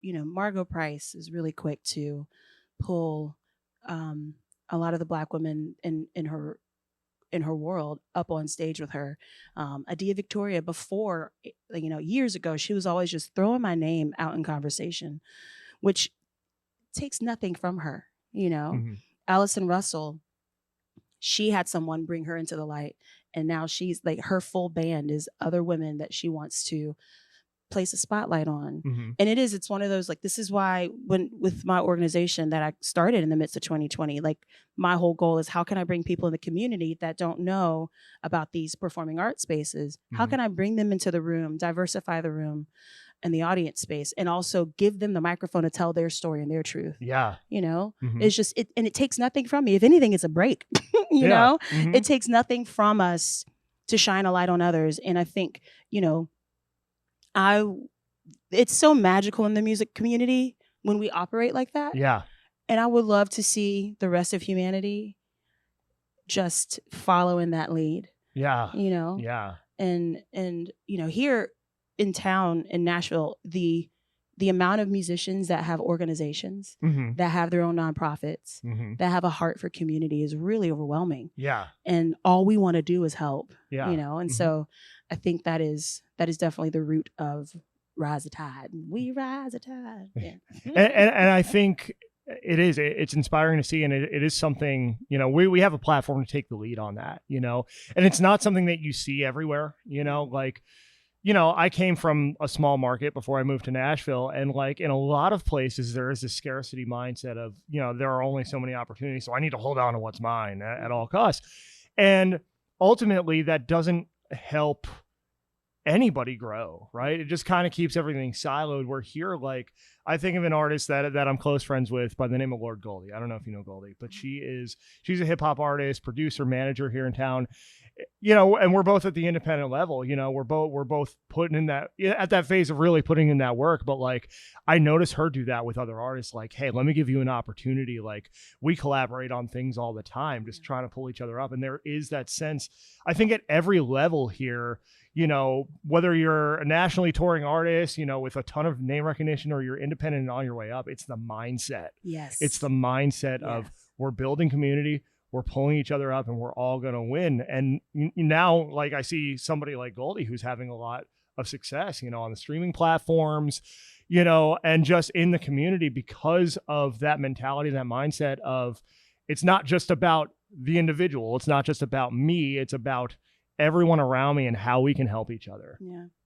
Margot Price is really quick to pull um, a lot of the black women in her world up on stage with her. Adia Victoria, before, years ago, she was always just throwing my name out in conversation, which takes nothing from her. Hmm. Allison Russell, she had someone bring her into the light, and now she's like, her full band is other women that she wants to place a spotlight on. Hmm. And it's one of those, like, this is why, when with my organization that I started in the midst of 2020, like, my whole goal is, how can I bring people in the community that don't know about these performing art spaces? How Hmm. can I bring them into the room, diversify the room and the audience space, and also give them the microphone to tell their story and their truth? Yeah. Hmm. It's just and it takes nothing from me. If anything, it's a break. you Yeah. know Hmm. it takes nothing from us to shine a light on others. And I think, I it's so magical in the music community when we operate like that. Yeah. And I would love to see the rest of humanity just follow in that lead, Yeah. you know? Yeah. And here in town in Nashville, the amount of musicians that have organizations, Hmm. that have their own nonprofits, Hmm. that have a heart for community is really overwhelming. Yeah. And all we want to do is help, Yeah. and Hmm. so I think that is definitely the root of Rise the Tide. We rise the tide. Yeah. And I think it's inspiring to see, and it is something, we have a platform to take the lead on that, and it's not something that you see everywhere, like, I came from a small market before I moved to Nashville, and like in a lot of places there is this scarcity mindset of, there are only so many opportunities, so I need to hold on to what's mine at all costs. And ultimately that doesn't help anybody grow, right? It just kind of keeps everything siloed. Where here, like, I think of an artist that I'm close friends with by the name of Lord Goldie. I don't know if you know Goldie, but she's a hip hop artist, producer, manager here in town. And we're both at the independent level. We're both putting in that, at that phase of really putting in that work. But like, I notice her do that with other artists. Like, hey, let me give you an opportunity. Like, we collaborate on things all the time, just trying to pull each other up. And there is that sense, I think, at every level here. Whether you're a nationally touring artist, with a ton of name recognition, or you're independent and on your way up, it's the mindset. It's Yes. the mindset Yes. of, we're building community, we're pulling each other up, and we're all going to win. And now, like, I see somebody like Goldie who's having a lot of success, on the streaming platforms, and just in the community because of that mentality, that mindset of, it's not just about the individual. It's not just about me. It's about everyone around me and how we can help each other. Yeah.